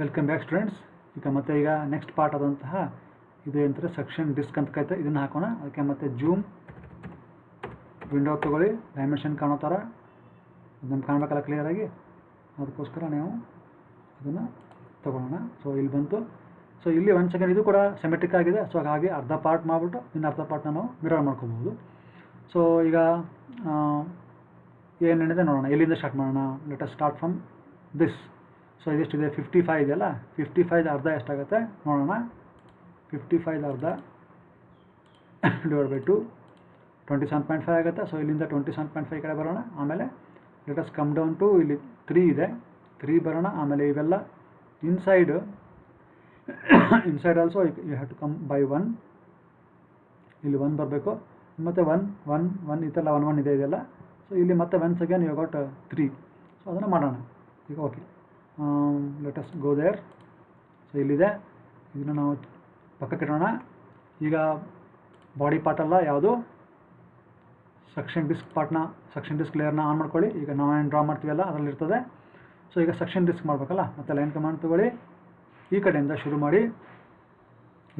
Welcome back students. ಈಗ next part ಆದಂತಹ ಇದು ಏನಂತಾರೆ ಸೆಕ್ಷನ್ ಡಿಸ್ಕ್ ಅಂತ ಕರಿತಾರೆ. ಇದನ್ನು ಹಾಕೋಣ. ಅದಕ್ಕೆ ಮತ್ತೆ ಜೂಮ್ ವಿಂಡೋ ತೊಗೊಳ್ಳಿ, ಡೈಮೆನ್ಷನ್ ಕಾಣೋ ಥರ ಅದನ್ನು ಕಾಣಬೇಕಲ್ಲ ಕ್ಲಿಯರಾಗಿ, ಅದಕ್ಕೋಸ್ಕರ ನಾವು ಅದನ್ನು ತೊಗೊಳ್ಳೋಣ. ಸೊ ಇಲ್ಲಿ ಬಂತು. ಸೊ ಇಲ್ಲಿ 1 ಸೆಕೆಂಡ್ ಇದು ಕೂಡ ಸಿಮೆಟ್ರಿಕ್ ಆಗಿದೆ. ಸೊ ಹಾಗೆ ಅರ್ಧ ಪಾರ್ಟ್ ಮಾಡಿಬಿಟ್ಟು ಇನ್ನು ಅರ್ಧ ಪಾರ್ಟ್ನ ನಾವು ಮಿರರ್ ಮಾಡ್ಕೋಬೋದು. ಸೊ ಈಗ ಏನೇನಿದೆ ನೋಡೋಣ. ಎಲ್ಲಿಂದ ಸ್ಟಾರ್ಟ್ ಮಾಡೋಣ? Let us start from this. So ಇದೆಷ್ಟಿದೆ? 55 ಇದೆಯಲ್ಲ, 55 ಅರ್ಧ ಎಷ್ಟಾಗುತ್ತೆ ನೋಡೋಣ. 55 ಅರ್ಧ ಡಿವೈಡ್ ಬೈ 2 27.5 ಆಗುತ್ತೆ. ಸೊ ಇಲ್ಲಿಂದ 27.5 ಕಡೆ ಬರೋಣ. ಆಮೇಲೆ let us come down to ಇಲ್ಲಿ 3 ಇದೆ, 3 ಬರೋಣ. ಆಮೇಲೆ ಇವೆಲ್ಲ inside also you have to come by 1. ಇಲ್ಲಿ 1 ಬರಬೇಕು, ಮತ್ತು 1 ಇದೆಲ್ಲ 1 ಇದೆ ಇದೆಲ್ಲ. ಸೊ ಇಲ್ಲಿ ಮತ್ತೆ once again you got 3. So ಅದನ್ನು ಮಾಡೋಣ ಈಗ. Okay, let us go there. So ಇಲ್ಲಿದೆ, ಇದನ್ನು ನಾವು ಪಕ್ಕಕ್ಕೆ ಇಡೋಣ. ಈಗ ಬಾಡಿ ಪಾರ್ಟಲ್ಲ, ಯಾವುದು ಸೆಕ್ಷನ್ ಡಿಸ್ಕ್ ಲೇಯರ್ನ ಆನ್ ಮಾಡ್ಕೊಳ್ಳಿ. ಈಗ ನಾವೇನು ಡ್ರಾ ಮಾಡ್ತೀವಲ್ಲ ಅದರಲ್ಲಿರ್ತದೆ. ಸೊ ಈಗ ಸೆಕ್ಷನ್ ಡಿಸ್ಕ್ ಮಾಡಬೇಕಲ್ಲ, ಮತ್ತು ಲೈನ್ ಕಮಾಂಡ್ ತೊಗೊಳ್ಳಿ. ಈ ಕಡೆಯಿಂದ ಶುರು ಮಾಡಿ.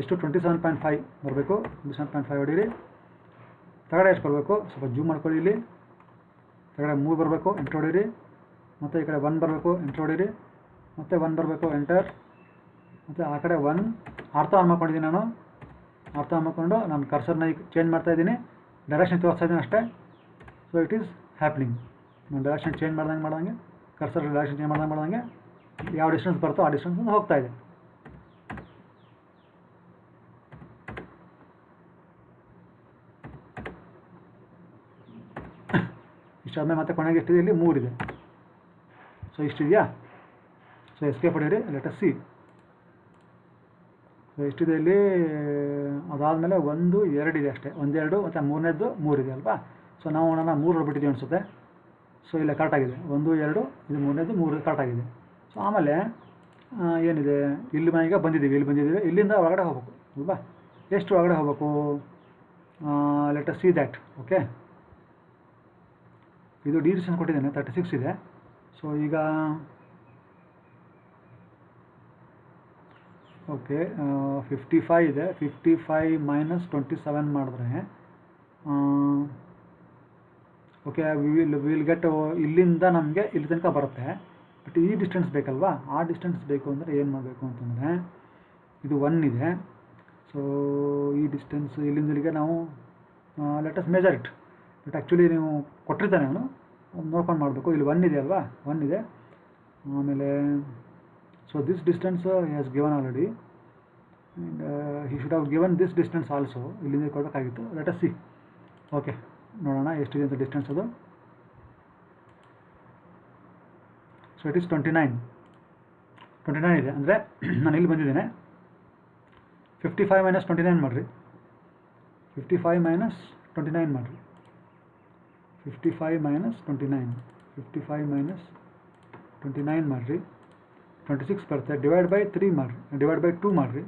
ಎಷ್ಟು? 27.5 ಬರಬೇಕು. 27.5 ಹೊಡೀರಿ. ತೆಗಡೆ ಎಷ್ಟು ಬರಬೇಕು? ಸ್ವಲ್ಪ ಜೂಮ್ ಮಾಡ್ಕೊಳ್ಳಿ. ಇಲ್ಲಿ ತೆಗಡೆ 3 ಬರಬೇಕು, ಎಂಟರ್ ಹೊಡೀರಿ. ಮತ್ತು ಈ ಕಡೆ 1 ಬರಬೇಕು, ಎಂಟರ್ ಹೊಡೀರಿ. ಮತ್ತು 1 ಬರಬೇಕು, ಎಂಟರ್. ಮತ್ತು ಆ ಕಡೆ 1 ಅರ್ಥ ಆನ್ ಮಾಡ್ಕೊಂಡಿದ್ದೀನಿ ನಾನು. ಅರ್ಥ ಮಾಡ್ಕೊಂಡು ನಾನು ಕರ್ಸರ್ನ ಈಗ ಚೇಂಜ್ ಮಾಡ್ತಾಯಿದ್ದೀನಿ, ಡೈರೆಕ್ಷನ್ ತೋರಿಸ್ತಾ ಇದ್ದೀನಿ ಅಷ್ಟೇ. So it is happening. ನಾನು ಡೈರೆಕ್ಷನ್ ಚೇಂಜ್ ಮಾಡ್ದಂಗೆ ಕರ್ಸರ್ ಡೈರೆಕ್ಷನ್ ಚೇಂಜ್ ಮಾಡ್ದಂಗೆ ಯಾವ ಡಿಸ್ಟೆನ್ಸ್ ಬರುತ್ತೋ ಆ ಡಿಸ್ಟೆನ್ಸ್ ಹೋಗ್ತಾ ಇದೆ. ಇಷ್ಟಾದ್ಮೇಲೆ ಮತ್ತೆ ಕೊನೆಗೆ ಎಷ್ಟಿದೆ? ಇಲ್ಲಿ 3 ಇದೆ. ಸೊ ಇಷ್ಟಿದೆಯಾ? ಸೊ ಎಸ್ಕೇಪ್ ಹೊಡೀರಿ. Let us see. ಸೊ ಎಷ್ಟಿದೆ ಇಲ್ಲಿ? ಅದಾದಮೇಲೆ 1, 2 ಇದೆ ಅಷ್ಟೇ. 1, 2 ಮತ್ತು 3ನೇದು 3 ಇದೆ ಅಲ್ವಾ? ಸೊ ನಾವು ನೋಡೋಣ 3 ಹೊರಬಿಟ್ಟಿದ್ದೀವಿ ಅನಿಸುತ್ತೆ. ಸೊ ಇಲ್ಲ, ಕರೆಕ್ಟಾಗಿದೆ. 1, 2 ಇದು 3ನೇದು 3 ಕರೆಕ್ಟಾಗಿದೆ. ಸೊ ಆಮೇಲೆ ಏನಿದೆ? ಇಲ್ಲಿ ಈಗ ಬಂದಿದ್ದೀವಿ. ಇಲ್ಲಿಂದ ಒಳಗಡೆ ಹೋಗ್ಬೇಕು ಅಲ್ವಾ? ಎಷ್ಟು ಒಳಗಡೆ ಹೋಗ್ಬೇಕು? Let us see that. Okay, ಇದು ಡಿಸ್ಟೆನ್ಸ್ ಕೊಟ್ಟಿದ್ದೇನೆ, 36 ಇದೆ. ಸೊ ಈಗ ಓಕೆ, 55 ಇದೆ. 55 ಮೈನಸ್ 27 ಮಾಡಿದ್ರೆ ಓಕೆ ವಿಲ್ ಗೆಟ್, ಇಲ್ಲಿಂದ ನಮಗೆ ಇಲ್ಲಿ ತನಕ ಬರುತ್ತೆ. ಬಟ್ ಈ ಡಿಸ್ಟೆನ್ಸ್ ಬೇಕಲ್ವಾ? ಆ ಡಿಸ್ಟೆನ್ಸ್ ಬೇಕು ಅಂದರೆ ಏನು ಮಾಡಬೇಕು ಅಂತಂದರೆ, ಇದು 1 ಇದೆ. ಸೊ ಈ ಡಿಸ್ಟೆನ್ಸ್ ಇಲ್ಲಿಂದ ಇಲ್ಲಿಗೆ ನಾವು let us measure it. But actually ನೀವು ಕೊಟ್ಟಿರ್ತಾನೆ ಅವನು, ಅದು ನೋಡ್ಕೊಂಡು ಮಾಡಬೇಕು. ಇಲ್ಲಿ 1 ಇದೆ ಅಲ್ವಾ? 1 ಇದೆ. ಆಮೇಲೆ so this distance he has given already, and he should have given this distance also. ಇಲ್ಲಿಂದ ಕೊಡಬೇಕಾಗಿತ್ತು. Let us C. ಓಕೆ, ನೋಡೋಣ ಎಷ್ಟಿದೆ ಅಂತ ಡಿಸ್ಟೆನ್ಸ್ ಅದು. ಸೊ ಇಟ್ ಈಸ್ 29 ಇದೆ. ಅಂದರೆ ನಾನು ಇಲ್ಲಿ ಬಂದಿದ್ದೇನೆ. 55 ಮೈನಸ್ 29 ಮಾಡಿರಿ. 55 ಮೈನಸ್ 29 ಮಾಡಿರಿ. 55 ಮೈನಸ್ 29 ಮಾಡಿರಿ. 26 ಬರುತ್ತೆ. ಡಿವೈಡ್ ಬೈ 3 ಮಾಡಿರಿ, ಡಿವೈಡ್ ಬೈ 2 ಮಾಡಿರಿ.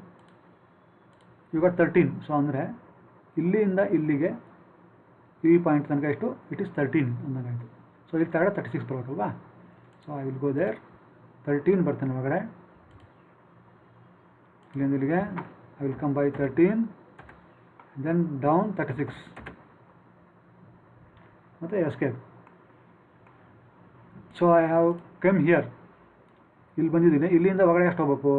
ಇವಾಗ 13. ಸೊ ಅಂದರೆ ಇಲ್ಲಿಂದ ಇಲ್ಲಿಗೆ ಈ ಪಾಯಿಂಟ್ ತನಕ ಎಷ್ಟು? ಇಟ್ ಈಸ್ 13 ಅಂದಂಗಾಯಿತು. ಸೊ ಇಲ್ಲಿ ತಗಡೆ 36 ಬರಬೇಕಲ್ವಾ? So I will go there. 13 ಬರ್ತೇನೆ ಒಳಗಡೆ. ಇಲ್ಲಿಂದ ಇಲ್ಲಿಗೆ I will come by 13, then down 36, ಮತ್ತು escape. So I have come here. ಇಲ್ಲಿ ಬಂದಿದ್ದೀನಿ. ಇಲ್ಲಿಂದ ಒಳಗಡೆ ಎಷ್ಟು ಹೋಗ್ಬೇಕು?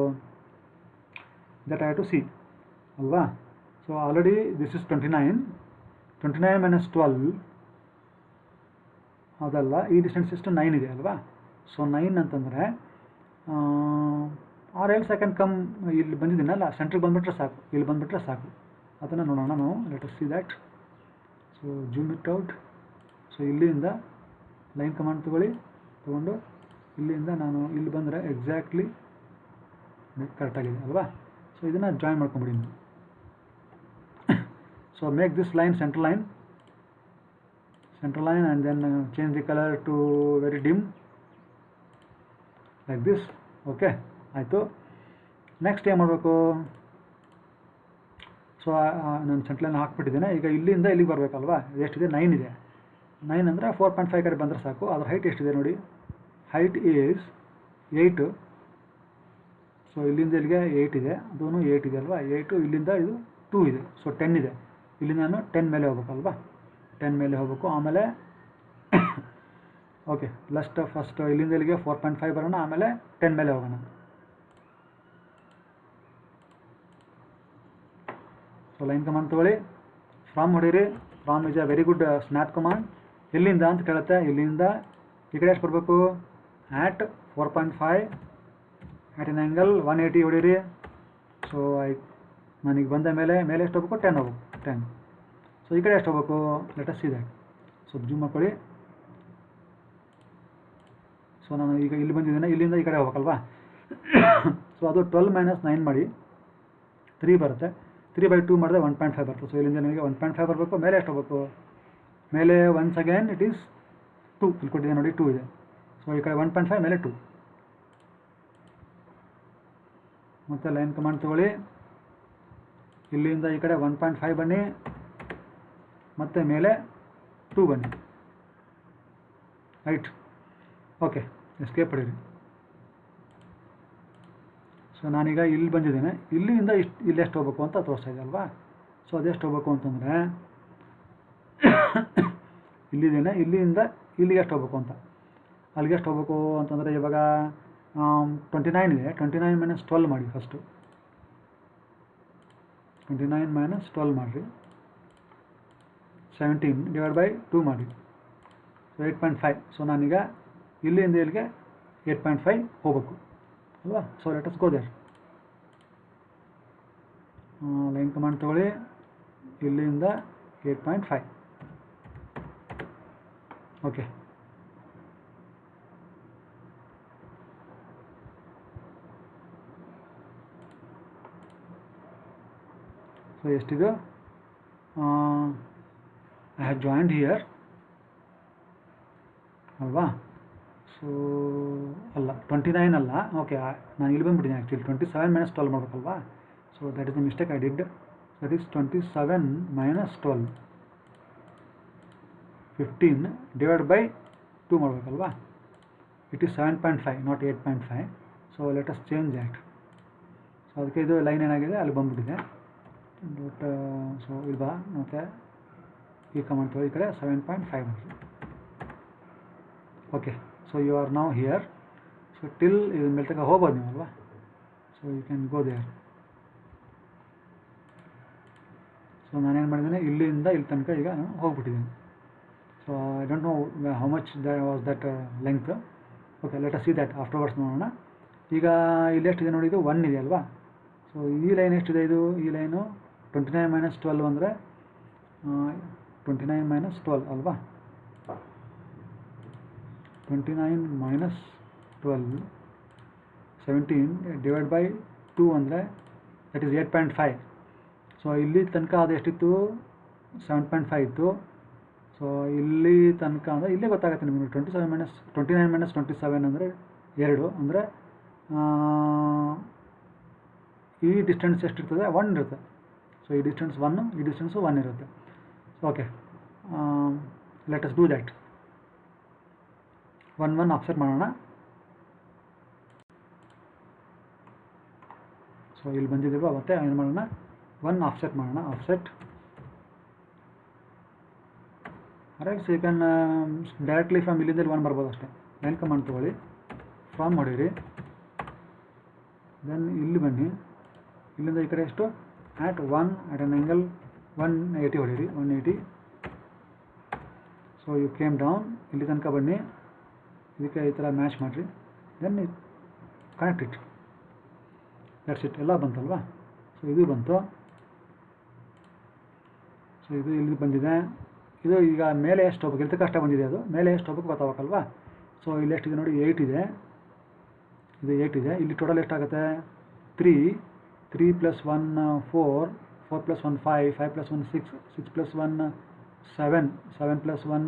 That I have to see ಅಲ್ವಾ? So already this is 29 minus 12 ಅದಲ್ಲ, ಈ ಡಿಸ್ಟೆನ್ಸ್ ಎಷ್ಟು? 9 ಇದೆ ಅಲ್ವಾ? ಸೊ 9 ಅಂತಂದರೆ or else I can come. ಇಲ್ಲಿ ಬಂದಿದ್ದೀನಲ್ಲ, ಸೆಂಟ್ರಿಗೆ ಬಂದುಬಿಟ್ರೆ ಸಾಕು. ಇಲ್ಲಿ ಬಂದುಬಿಟ್ರೆ ಸಾಕು. ಅದನ್ನು ನೋಡೋಣ ನಾವು. Let us see that. So zoom it out. So ಇಲ್ಲಿಂದ ಲೈನ್ ಕಮಾಂಡ್ ತೊಗೊಂಡು ಇಲ್ಲಿಂದ ನಾನು ಇಲ್ಲಿ ಬಂದರೆ ಎಕ್ಸಾಕ್ಟ್ಲಿ ಕರೆಕ್ಟಾಗಿದೆ ಅಲ್ವಾ? ಸೊ ಇದನ್ನು ಜಾಯಿನ್ ಮಾಡ್ಕೊಂಬಿಡಿ ನೀವು. So make this line central line and then change the colour to very dim like this. Okay, ಆಯಿತು. ನೆಕ್ಸ್ಟ್ ಏನು ಮಾಡಬೇಕು? ಸೊ ನಾನು ಸೆಂಟ್ರಲ್ ಲೈನ್ ಹಾಕ್ಬಿಟ್ಟಿದ್ದೇನೆ. ಈಗ ಇಲ್ಲಿಂದ ಇಲ್ಲಿಗೆ ಬರಬೇಕಲ್ವಾ? ಎಷ್ಟಿದೆ? 9 ಇದೆ. 9 ಅಂದರೆ 4.5 ಕಡೆ ಬಂದರೆ ಸಾಕು. ಅದರ ಹೈಟ್ ಎಷ್ಟಿದೆ ನೋಡಿ? ಹೈಟ್ ಈಸ್ 8 ಸೊ ಇಲ್ಲಿಂದ ಇಲ್ಲಿಗೆ 8 ಇದೆ, ಅದೂ 8 ಇದೆ ಅಲ್ವಾ, 8 ಇಲ್ಲಿಂದ ಇದು 2 ಇದೆ, ಸೊ 10 ಇದೆ. ಇಲ್ಲಿ ನಾನು 10 ಮೇಲೆ ಹೋಗ್ಬೇಕಲ್ವಾ, 10 ಮೇಲೆ ಹೋಗ್ಬೇಕು. ಆಮೇಲೆ ಓಕೆ ಫಸ್ಟ್ ಇಲ್ಲಿಂದ ಇಲ್ಲಿಗೆ 4.5 ಬರೋಣ, ಆಮೇಲೆ 10 ಮೇಲೆ ಹೋಗೋಣ. ಸೊ ಲೈನ್ ಕಮಾಂಡ್ ತೊಗೊಳ್ಳಿ, ಫ್ರಾಮ್ ಹೊಡೀರಿ. From is a very good snap command. ಎಲ್ಲಿಂದ ಅಂತ ಕೇಳುತ್ತೆ, ಇಲ್ಲಿಂದ ಈ ಕಡೆ ಎಷ್ಟು ಬರಬೇಕು, ಆ್ಯಟ್ 4.5 ಆ್ಯಟ್ ಎನ್ ಆ್ಯಂಗಲ್ 180 ಹೊಡೀರಿ. ಸೊ ನನಗೆ ಬಂದ ಮೇಲೆ ಎಷ್ಟು ಹೋಗ್ಬೇಕು, 10 ಹೋಗ್ಬೇಕು, 10. ಸೊ ಈ ಕಡೆ ಎಷ್ಟು ಹೋಗ್ಬೇಕು, let us see that. So zoom ಮಾಡ್ಕೊಳ್ಳಿ. ಸೊ ನಾನು ಈಗ ಇಲ್ಲಿ ಬಂದಿದ್ದೇನೆ, ಇಲ್ಲಿಂದ ಈ ಕಡೆ ಹೋಗ್ಬೇಕಲ್ವಾ. ಸೊ ಅದು 12 - 9 ಮಾಡಿ 3 ಬರುತ್ತೆ. 3/2 ಮಾಡಿದ್ರೆ 1.5 ಬರುತ್ತೆ. ಸೊ ಇಲ್ಲಿಂದ ನನಗೆ 1.5 ಬರಬೇಕು. ಮೇಲೆ ಎಷ್ಟು ಹೋಗ್ಬೇಕು, ಮೇಲೆ ಒನ್ಸ್ ಅಗೇನ್ ಇಟ್ ಈಸ್ 2 ಇಲ್ಲಿ ಕೊಟ್ಟಿದೆ ನೋಡಿ, 2 ಇದೆ. ಸೊ ಈ ಕಡೆ 1.5 ಮೇಲೆ 2. ಮತ್ತು ಲೈನ್ ಕಮಾಂಡ್ ತೊಗೊಳ್ಳಿ, ಇಲ್ಲಿಂದ ಈ ಕಡೆ 1.5 ಬನ್ನಿ, ಮತ್ತು ಮೇಲೆ 2 ಬನ್ನಿ, ರೈಟ್. ಓಕೆ, ಎಸ್ಕೇಪ್ ಹೊಡೀರಿ. ಸೊ ನಾನೀಗ ಇಲ್ಲಿ ಬಂದಿದ್ದೇನೆ, ಇಲ್ಲಿಂದ ಇಲ್ಲಿ ಎಷ್ಟು ಹೋಗ್ಬೇಕು ಅಂತ ತೋರಿಸ್ತಾ ಇದೆ ಅಲ್ವಾ. ಸೊ ಅದೆಷ್ಟು ಹೋಗ್ಬೇಕು ಅಂತಂದರೆ ಇಲ್ಲಿದ್ದೇನೆ, ಇಲ್ಲಿಂದ ಇಲ್ಲಿಗೆ ಎಷ್ಟು ಹೋಗ್ಬೇಕು ಅಂತ, ಅಲ್ಲಿಗೆ ಎಷ್ಟು ಹೋಗ್ಬೇಕು ಅಂತಂದರೆ ಇವಾಗ 29 ಇದೆ, 29 - 12 ಮಾಡಿ ಫಸ್ಟು. 29 - 12 ಮಾಡಿರಿ. 17/2 ಮಾಡಿ. ಸೊ 8.5. ಸೊ ನಾನೀಗ ಇಲ್ಲಿಂದ ಇಲ್ಲಿಗೆ 8.5 ಹೋಗ್ಬೇಕು ಅಲ್ವಾ. So let us go there. Line command ತೊಗೊಳ್ಳಿ, ಇಲ್ಲಿಂದ 8.5. ಓಕೆ, ಸೊ ಎಷ್ಟಿದು, ಐ ಹ್ಯಾವ್ ಜಾಯಿಂಡ್ ಹಿಯರ್ ಅಲ್ವಾ. ಸೊ ಅಲ್ಲ 29 ಅಲ್ಲ, ಓಕೆ ನಾನು ಇಲ್ಲಿ ಬಂದುಬಿಟ್ಟಿದ್ದೀನಿ. ಆ್ಯಕ್ಚುಲಿ 27 - 12 ಮಾಡಬೇಕಲ್ವಾ. So that is the mistake I did. That is 27 - 12, 15/2 ಮಾಡಬೇಕಲ್ವಾ. It is 7.5 not 8.5. So let us change that. So ಅದಕ್ಕೆ ಇದು ಲೈನ್ ಏನಾಗಿದೆ ಅಲ್ಲಿ ಬಂದುಬಿಟ್ಟಿದೆ. ಬಟ್ ಸೊ ಇಲ್ಲಿ ಬಾ, ಮತ್ತು ಈ ಕಮಾಂಡ್ ತೊಗೊಳ್ಳಿ, ಈ ಕಡೆ 7.5 ಮಾಡಿ. Okay, so you are now here. So till ಇದ್ರ ಮೇಲೆ ತನಕ ಹೋಗ್ಬೋದು ನೀವು ಅಲ್ವಾ. So you can go there. So ನಾನೇನು ಮಾಡಿದ್ದೇನೆ, ಇಲ್ಲಿಂದ ಇಲ್ಲಿ ತನಕ ಈಗ ನಾನು ಹೋಗ್ಬಿಟ್ಟಿದ್ದೀನಿ. So I don't know how much was that length. Okay, let us see that afterwards ನೋಡೋಣ. ಈಗ ಇಲ್ಲಿ ಎಷ್ಟಿದೆ ನೋಡಿ, ಇದು 1 ಇದೆ ಅಲ್ವಾ. ಸೊ ಈ ಲೈನ್ ಎಷ್ಟಿದೆ, ಈ ಲೈನು 29 - 12 ಅಂದರೆ 29 - 12 ಅಲ್ವಾ. 29 - 12 17/2 ಅಂದರೆ ದಟ್ ಈಸ್ 8.5. ಸೊ ಇಲ್ಲಿ ತನಕ ಅದು ಎಷ್ಟಿತ್ತು, 7.5 ಇತ್ತು. ಸೊ ಇಲ್ಲಿ ತನಕ ಅಂದರೆ ಇಲ್ಲೇ ಗೊತ್ತಾಗುತ್ತೆ ನಿಮಗೆ. 29 - 27 ಅಂದರೆ 2 ಅಂದರೆ ಈ ಡಿಸ್ಟೆನ್ಸ್ ಎಷ್ಟಿರ್ತದೆ, 1 ಇರುತ್ತೆ. ಸೊ ಈ ಡಿಸ್ಟೆನ್ಸ್ 1, ಈ ಡಿಸ್ಟೆನ್ಸು 1 ಇರುತ್ತೆ. Okay, let us do that. 1 offset ಮಾಡೋಣ. ಸೊ ಇಲ್ಲಿ ಬಂದಿದ್ದೀವ, ಮತ್ತೆ ಏನು ಮಾಡೋಣ, 1 ಆಫ್ಸೆಟ್ ಮಾಡೋಣ. Offset right. So you can directly from ಇಲ್ಲಿಂದ 1 ಬರ್ಬೋದು ಅಷ್ಟೇ. ಲೈನ್ ಕಮಾಂಡ್ ತೊಗೊಳ್ಳಿ, ಫ್ರಾಮ್ ಹೊಡೀರಿ. ದೆನ್ ಇಲ್ಲಿ ಬನ್ನಿ, ಇಲ್ಲಿಂದ ಈ ಕಡೆ ಎಷ್ಟು, ಆ್ಯಟ್ 1 ಆ್ಯಟ್ ಎನ್ ಆ್ಯಂಗಲ್ 180 ಹೊಡೀರಿ, 180. ಸೊ ಯು ಕೇಮ್ ಡೌನ್, ಇಲ್ಲಿ ತನಕ ಬನ್ನಿ, ಇದಕ್ಕೆ ಈ ಥರ ಮ್ಯಾಚ್ ಮಾಡಿರಿ. Then connect it. That's it. ಎಲ್ಲ ಬಂತಲ್ವಾ. ಸೊ ಇದು ಬಂತು. ಸೊ ಇದು ಇಲ್ಲಿ ಬಂದಿದೆ. ಇದು ಈಗ ಮೇಲೆ ಎಷ್ಟು ಹೋಗ್ಬೇಕು, ಇಲ್ಲಿ ತನಕ ಅಷ್ಟೇ ಬಂದಿದೆ. ಅದು ಮೇಲೆ ಎಷ್ಟು ಹೋಗ್ಬೇಕು ಗೊತ್ತಾಗಬೇಕಲ್ವಾ. ಸೊ ಇಲ್ಲಿ ಎಷ್ಟಿದೆ ನೋಡಿ, 8 ಇದೆ. ಇದು 8 ಇದೆ. ಇಲ್ಲಿ ಟೋಟಲ್ ಎಷ್ಟಾಗುತ್ತೆ, 3 + 1 4, 4 + 1 5, 5 + 1 6, 6 + 1 7, 7 + 1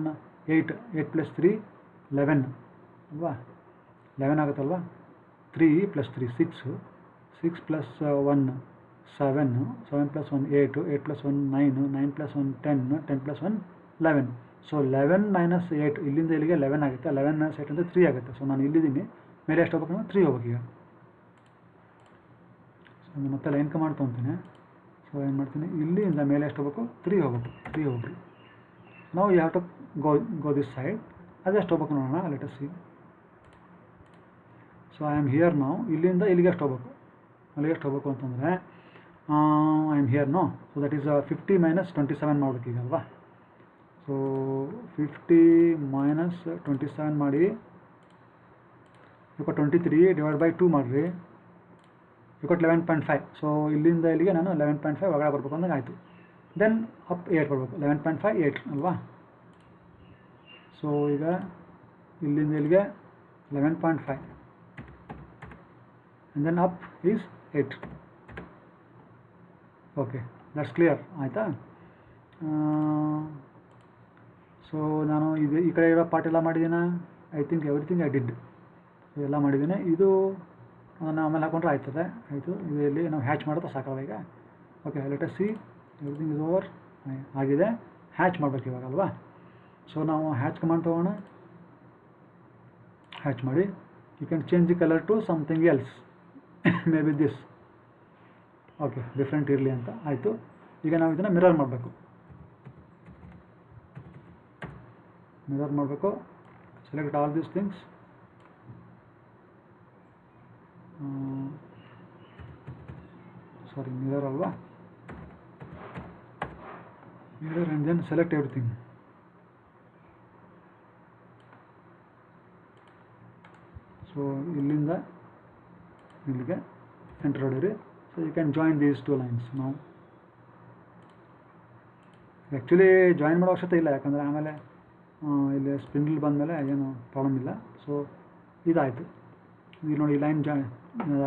8, 8 + 3 11 ಅಲ್ವಾ. 11 ಆಗುತ್ತಲ್ವಾ. 3 + 3 6, 6 + 1 7, 7 + 1 8, 8 + 1 9, 9 + 1 10, 10 + 1 11. ಸೊ 11 - 8 ಇಲ್ಲಿಂದ ಇಲ್ಲಿಗೆ 11 ಆಗುತ್ತೆ. 11 - 8 ಅಂದರೆ 3 ಆಗುತ್ತೆ. ಸೊ ನಾನು ಇಲ್ಲಿದ್ದೀನಿ, ಮೇಲೆ ಎಷ್ಟು ಹೋಗ್ಬೇಕು, 3 ಹೋಗ್ಬೇಕು. ಈಗ ಒಂದು ಮತ್ತೆ ಲೈನ್ ಕಮಾಂಡ್ ತೊಗೊತೀನಿ. ಸೊ ಏನು ಮಾಡ್ತೀನಿ, ಇಲ್ಲಿಂದ ಮೇಲೆ ಎಷ್ಟು ಹೋಗ್ಬೇಕು, 3 ಹೋಗ್ಬೇಕು, 3 ಹೋಗ್ರಿ. ನಾವು you have to go this side. ಅದೆಷ್ಟು ಹೋಗ್ಬೇಕು ನೋಡೋಣ, let us see. So I am here ನಾವು, ಇಲ್ಲಿಂದ ಇಲ್ಲಿಗೆ ಎಷ್ಟು ಹೋಗ್ಬೇಕು, ಅಲ್ಲಿಗೆ ಎಷ್ಟು ಹೋಗ್ಬೇಕು ಅಂತಂದರೆ I am here no. So that is 50 - 27 ಮಾಡ್ಬೇಕು ಈಗ ಅಲ್ವಾ. ಸೊ 50 - 27 ಮಾಡಿ, ಈಗ 23 / 2 ಮಾಡಿರಿ, ಈಗ 11.5. ಸೊ ಇಲ್ಲಿಂದ ಇಲ್ಲಿಗೆ ನಾನು 11.5 ಒಳಗಡೆ ಬರ್ಬೇಕು ಅಂದಂಗೆ ಆಯಿತು. ದೆನ್ ಅಪ್ 8 ಬರಬೇಕು, 11.5 8 ಅಲ್ವಾ. ಸೊ ಈಗ ಇಲ್ಲಿಂದ ಇಲ್ಲಿಗೆ 11.5 and then up is 8. Okay, that's clear ಆಯಿತಾ. ಸೊ ನಾನು ಇದು ಈ ಕಡೆ ಇರೋ ಪಾರ್ಟ್ ಎಲ್ಲ ಮಾಡಿದ್ದೀನ. I think everything I did, ಎಲ್ಲ ಮಾಡಿದ್ದೀನಿ. ಇದು ಅದನ್ನು ಆಮೇಲೆ ಹಾಕೊಂಡ್ರೆ ಆಯ್ತದೆ, ಆಯಿತು. ಇದರಲ್ಲಿ ನಾವು ಹ್ಯಾಚ್ ಮಾಡೋದು ಸಾಕಲ್ಲ ಈಗ. Okay, let us see, everything is over ಆಗಿದೆ. ಹ್ಯಾಚ್ ಮಾಡಬೇಕು ಇವಾಗ ಅಲ್ವಾ. ಸೊ ನಾವು ಹ್ಯಾಚ್ ಕಮಾಂಡ್ ತೊಗೋಣ, ಹ್ಯಾಚ್ ಮಾಡಿ. You can change the colour to something else, maybe this. Okay, different ಇರಲಿ ಅಂತ ಆಯಿತು. ಈಗ ನಾವು ಇದನ್ನು ಮಿರರ್ ಮಾಡಬೇಕು. ಮಿರರ್ ಮಾಡಬೇಕು. Select all these things. Sorry, mirror ಅಲ್ವಾ, mirror and then select everything. So ಇಲ್ಲಿಂದ ಇಲ್ಲಿಗೆ ಎಂಟರ್ ಹೊಡೀರಿ. So you can join these 2 lines. ನಾವು ಆ್ಯಕ್ಚುಲಿ ಜಾಯಿನ್ ಮಾಡೋ ಅವಶ್ಯಕತೆ ಇಲ್ಲ, ಯಾಕಂದರೆ ಆಮೇಲೆ ಇಲ್ಲಿ ಸ್ಪಿಂಡಲ್ ಬಂದಮೇಲೆ ಏನು ಪ್ರಾಬ್ಲಮ್ ಇಲ್ಲ. ಸೊ ಇದಾಯಿತು. ಇಲ್ಲಿ ನೋಡಿ, ಈ ಲೈನ್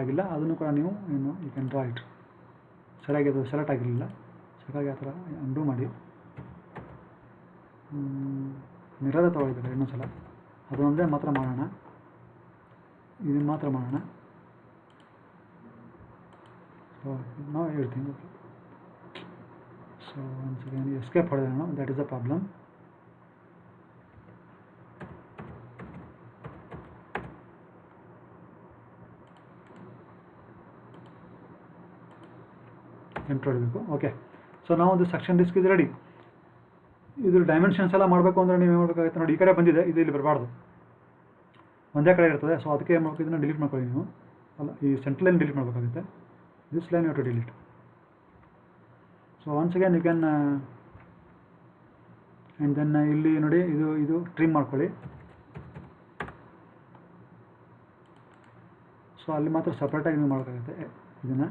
ಆಗಿಲ್ಲ, ಅದನ್ನು ಕೂಡ ನೀವು ಏನು ಯು ಕ್ಯಾನ್ ಡ್ರಾ ಇಟ್. ಸರಿಯಾಗಿ ಅದು ಸೆಲೆಕ್ಟ್ ಆಗಿರಲಿಲ್ಲ, ಸರಿಯಾಗಿ ಆ ಥರ ಅಂಡು ಮಾಡಿ. ಮಿರರ್ ತೊಗೊಳ್ತಾರೆ ಇನ್ನೊಂದು ಸಲ, ಅದೊಂದೇ ಮಾತ್ರ ಮಾಡೋಣ, ಇದನ್ನು ಮಾತ್ರ ಮಾಡೋಣ. ಸೊ ನಾವು ಹೇಳ್ತೀನಿ. Okay, so once again escape ಹೊಡೆದೆ ನಾನು, that is the problem. Enter ಹೊಡಬೇಕು. ಓಕೆ, ಸೊ ನಾವು ಒಂದು ಸೆಕ್ಷನ್ ಡಿಸ್ಕ್ ಇದು ರೆಡಿ. ಇದ್ರ ಡೈಮೆನ್ಷನ್ಸ್ ಎಲ್ಲ ಮಾಡಬೇಕು ಅಂದರೆ ನೀವು ಏನು ಮಾಡಬೇಕಾಗುತ್ತೆ ನೋಡಿ, ಈ ಕಡೆ ಬಂದಿದೆ, ಇದು ಇಲ್ಲಿ ಬರಬಾರ್ದು, ಒಂದೇ ಕಡೆ ಇರ್ತದೆ. ಸೊ ಅದಕ್ಕೆ ಏನು ಮಾಡಬೇಕು, ಇದನ್ನು ಡಿಲೀಟ್ ಮಾಡ್ಕೊಳ್ಳಿ ನೀವು. ಅಲ್ಲ, ಈ ಸೆಂಟ್ರಲ್ ಲೈನ್ ಡಿಲೀಟ್ ಮಾಡಬೇಕಾಗುತ್ತೆ. This line you to delete. So once again you can and then ಇಲ್ಲಿ ನೋಡಿ, ಇದು ಟ್ರಿಮ್ ಮಾಡ್ಕೊಳ್ಳಿ. ಸೊ ಅಲ್ಲಿ ಮಾತ್ರ ಸಪ್ರೇಟಾಗಿ ನೀವು ಮಾಡೋಕ್ಕಾಗುತ್ತೆ ಇದನ್ನು.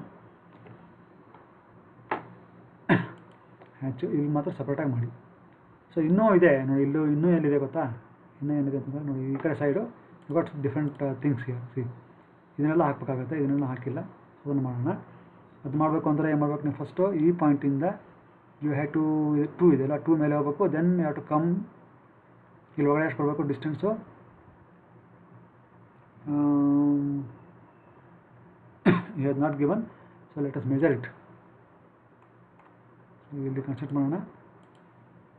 ಹ್ಯಾಚು ಇಲ್ಲಿ ಮಾತ್ರ ಸಪ್ರೇಟಾಗಿ ಮಾಡಿ. ಸೊ ಇನ್ನೂ ಇದೆ ನೋಡಿ, ಇನ್ನೂ ಎಲ್ಲಿದೆ ಗೊತ್ತಾ, ಇನ್ನೂ ಏನಿದೆ ಅಂತಂದರೆ ನೋಡಿ, ಈ ಕಡೆ side you got different things here. See, ಇದನ್ನೆಲ್ಲ ಹಾಕಬೇಕಾಗುತ್ತೆ, ಇದನ್ನೆಲ್ಲ ಹಾಕಿಲ್ಲ. ಅದನ್ನು ಮಾಡೋಣ. ಅದು ಮಾಡಬೇಕು ಅಂದರೆ ಏನು ಮಾಡಬೇಕು, ನೀವು ಫಸ್ಟು ಈ ಪಾಯಿಂಟಿಂದ ಯು ಹ್ಯಾವ್ ಟು 2 ಇದೆಯಲ್ಲ, 2 ಮೇಲೆ ಹೋಗಬೇಕು. Then you have to come, ಇಲ್ಲಿ ಒಳಗಡೆ ಎಷ್ಟು ಕೊಡಬೇಕು distance, you have not given. So let us measure it. ಇಲ್ಲಿ ಕನ್ಸಿಡರ್ ಮಾಡೋಣ.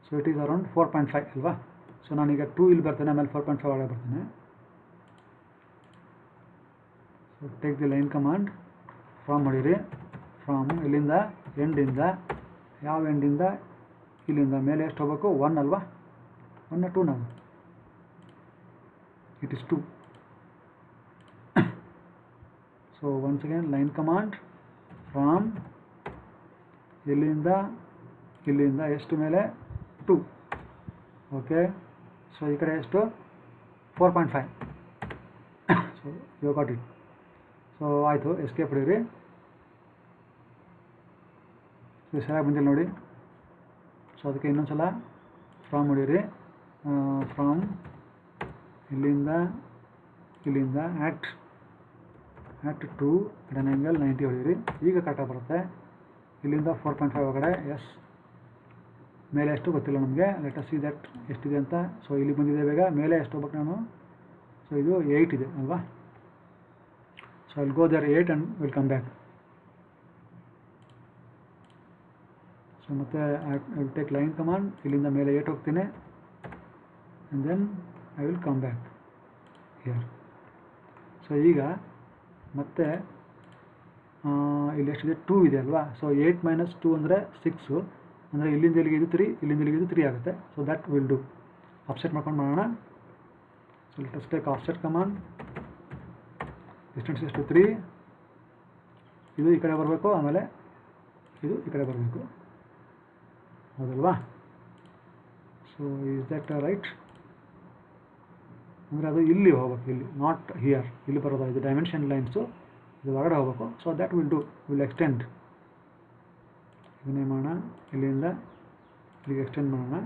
ಸೊ ಇಟ್ ಈಸ್ ಅರೌಂಡ್ 4.5 ಅಲ್ವಾ. ಸೊ ನಾನೀಗ 2 ಇಲ್ಲಿ ಬರ್ತೇನೆ, ಆಮೇಲೆ 4.5 ಒಳಗೆ ಬರ್ತೇನೆ. So take the line command, from ಹೊಡೀರಿ. ಫ್ರಾಮ್ ಇಲ್ಲಿಂದ ಎಂಡಿಂದ, ಯಾವ ಎಂಡಿಂದ ಇಲ್ಲಿಂದ ಮೇಲೆ ಎಷ್ಟು ಹೋಗಬೇಕು, 1 ಅಲ್ವಾ, 1 2 ನಾವು, it is 2. So once again line command, from ಇಲ್ಲಿಂದ ಎಷ್ಟು ಮೇಲೆ 2. ಓಕೆ, ಸೊ ಈ ಕಡೆ ಎಷ್ಟು 4.5. So you got it. So ಆಯಿತು, ಎಸ್ಕೇಪ್ ಹೊಡೀರಿ. ಸೊ ಸರಿಯಾಗಿ ಬಂದಿಲ್ಲ ನೋಡಿ. ಸೊ ಅದಕ್ಕೆ ಇನ್ನೊಂದು ಸಲ ಫ್ರಾಮ್ ಹೊಡೀರಿ. ಫ್ರಾಮ್ ಇಲ್ಲಿಂದ ಆ್ಯಟ್ 2 at an angle 90 ಹೊಡೀರಿ. ಈಗ ಕರೆಕ್ಟಾಗಿ ಬರುತ್ತೆ. ಇಲ್ಲಿಂದ 4.5 ಒಳಗಡೆ, ಎಸ್. ಮೇಲೆ ಎಷ್ಟು ಗೊತ್ತಿಲ್ಲ ನಮಗೆ, ಲೆಟ್ ಅಸ್ ಸಿ ದಟ್ ಎಷ್ಟಿದೆ ಅಂತ. ಸೊ ಇಲ್ಲಿ ಬಂದಿದೆ ಬೇಗ, ಮೇಲೆ ಎಷ್ಟು ಹೋಗ್ಬೇಕು ನಾನು. ಸೊ ಇದು 8 ಇದೆ ಅಲ್ವಾ. So I will go there 8 and will come back. So ಮತ್ತೆ I will take line command, ಇಲ್ಲಿಂದ ಮೇಲೆ 8 ಹೋಗ್ತೀನಿ and then I will come back here. So ಈಗ ಮತ್ತೆ ಇಲ್ಲಿ ಎಷ್ಟಿದೆ 2 ಇದೆ ಅಲ್ವಾ. ಸೊ 8 - 2 ಅಂದರೆ 6, ಅಂದರೆ ಇಲ್ಲಿಂದ ಇಲ್ಲಿಗೆ ಇದು 3, ಇಲ್ಲಿಂದ ಇಲ್ಲಿಗೆ ಇದು 3 ಆಗುತ್ತೆ. So that will do. Offset ಮಾಡ್ಕೊಂಡು ಮಾಡೋಣ. So let us take offset command. Distance ಎಷ್ಟು 3, ಇದು ಈ ಕಡೆ ಬರಬೇಕು, ಆಮೇಲೆ ಇದು ಈ ಕಡೆ ಬರಬೇಕು, ಹೌದಲ್ವಾ. So is that right? ಅಂದರೆ ಅದು ಇಲ್ಲಿ ಹೋಗ್ಬೇಕು, ಇಲ್ಲಿ ನಾಟ್ ಹಿಯರ್, ಇಲ್ಲಿ ಬರೋದು ಇದು ಡೈಮೆನ್ಷನ್ ಲೈನ್ಸು, ಇದು ಹೊರಗಡೆ ಹೋಗಬೇಕು. So that will extend. ಇದನ್ನೇ ಮಾಡೋಣ, ಇಲ್ಲಿಂದ ಇಲ್ಲಿಗೆ ಎಕ್ಸ್ಟೆಂಡ್ ಮಾಡೋಣ.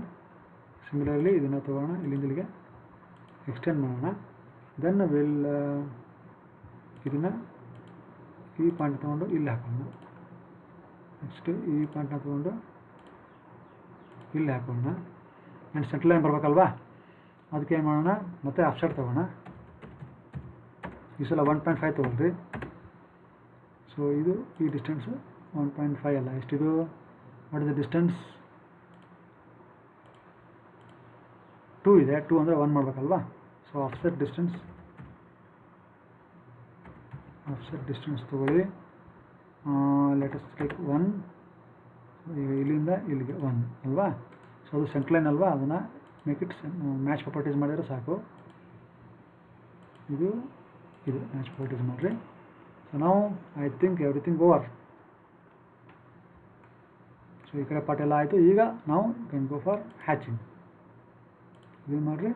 ಸಿಮಿಲರ್ಲಿ ಇದನ್ನು ತೊಗೋಣ, ಇಲ್ಲಿಂದ ಇಲ್ಲಿಗೆ ಎಕ್ಸ್ಟೆಂಡ್ ಮಾಡೋಣ. ದೆನ್ ಇದನ್ನು ಈ ಪಾಯಿಂಟ್ ತೊಗೊಂಡು ಇಲ್ಲಿ ಹಾಕೋಣ. ನೆಕ್ಸ್ಟ್ ಈ ಪಾಯಿಂಟ್ನ ತೊಗೊಂಡು ಇಲ್ಲಿ ಹಾಕೋಣ. ಆ್ಯಂಡ್ ಸೆಂಟ್ರಲ್ ಲೈನ್ ಬರಬೇಕಲ್ವಾ, ಅದಕ್ಕೆ ಏನು ಮಾಡೋಣ, ಮತ್ತೆ ಆಫ್ಸೆಟ್ ತೊಗೋಣ. ಈ ಸಲ 1.5 ತೊಗೊಳ್ರಿ. ಸೊ ಇದು ಈ ಡಿಸ್ಟೆನ್ಸು 1.5 ಅಲ್ಲ, ಎಷ್ಟಿದು, ವಾಟ್ ಇಸ್ ದ ಡಿಸ್ಟೆನ್ಸ್? 2 ಇದೆ. 2 ಅಂದರೆ 1 ಮಾಡಬೇಕಲ್ವಾ. ಸೊ ಆಫ್ಸೆಟ್ ಡಿಸ್ಟೆನ್ಸ್ ತೊಗೊಳ್ಳಿ. Let us take 1. ಇಲ್ಲಿಂದ ಇಲ್ಲಿಗೆ 1 ಅಲ್ವಾ. ಸೊ ಅದು ಸೆಂಟ್ರಲ್ ಲೈನ್ ಅಲ್ವಾ, ಅದನ್ನು ಮೇಕ್ ಇಟ್ ಮ್ಯಾಚ್ ಪ್ರಾಪರ್ಟೀಸ್ ಮಾಡಿದರೆ ಸಾಕು. ಇದು ಮ್ಯಾಚ್ ಪ್ರಾಪರ್ಟೀಸ್ ಮಾಡಿರಿ. ಸೊ ನಾವು I think everything over. So ಈ ಕಡೆ ಪಾರ್ಟ್ ಎಲ್ಲ ಆಯಿತು. ಈಗ ನಾವು ಕ್ಯಾನ್ ಗೋ ಫಾರ್ ಹ್ಯಾಚಿಂಗ್. ಇದನ್ನು ಮಾಡಿರಿ,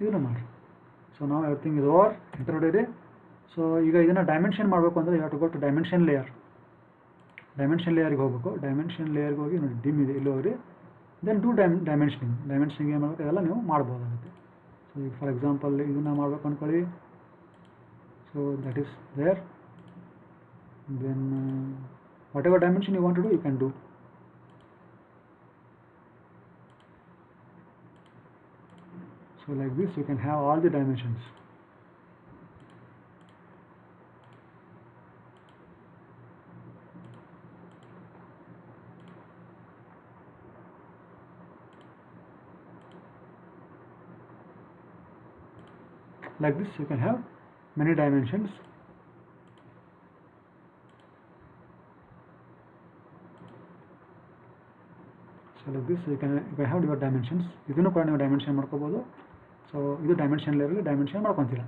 ಇದನ್ನು ಮಾಡಿರಿ. ಸೊ ನಾವು ಎವ್ರಿಥಿಂಗ್ ಇಸ್ ಓವರ್. ಎಂಟರ್ ಹೊಡೀರಿ. ಸೊ ಈಗ ಇದನ್ನು ಡೈಮೆನ್ಷನ್ ಮಾಡಬೇಕು ಅಂದರೆ you have to go to dimension layer. Dimension ಲೇಯರ್ಗೆ ಹೋಗಬೇಕು. ಡೈಮೆನ್ಷನ್ ಲೇಯರ್ಗೆ ಹೋಗಿ ನೋಡಿ, ಡಿಮ್ ಇದೆ, ಇಲ್ಲಿ ಹೋಗ್ರಿ. ದೆನ್ ಡೂ ಡೈಮೆನ್ಷನಿಂಗ್ ಏನು ಮಾಡಬೇಕು ಅದೆಲ್ಲ ನೀವು ಮಾಡ್ಬೋದಾಗುತ್ತೆ. ಸೊ ಈಗ ಫಾರ್ ಎಕ್ಸಾಂಪಲ್ ಇದನ್ನು ಮಾಡಬೇಕು ಅಂದ್ಕೊಳ್ಳಿ. So that is there. Then whatever dimension you want to do, you can do. So like this you can have all the dimensions. Like this you can have many dimensions. So like this you can have your dimensions. ಇದನ್ನು ಕೂಡ ನೀವು dimension ಮಾಡ್ಕೋಬೋದು. So ಇದು dimension ಲೇಯರಲ್ಲಿ dimension ಮಾಡ್ಕೊತೀರ.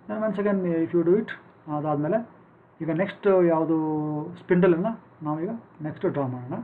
ನಾನು once again if you do it, ಅದಾದಮೇಲೆ ಈಗ next ಯಾವುದು ಸ್ಪಿಂಡಲನ್ನು ನಾವೀಗ ನೆಕ್ಸ್ಟ್ ಡ್ರಾ ಮಾಡೋಣ.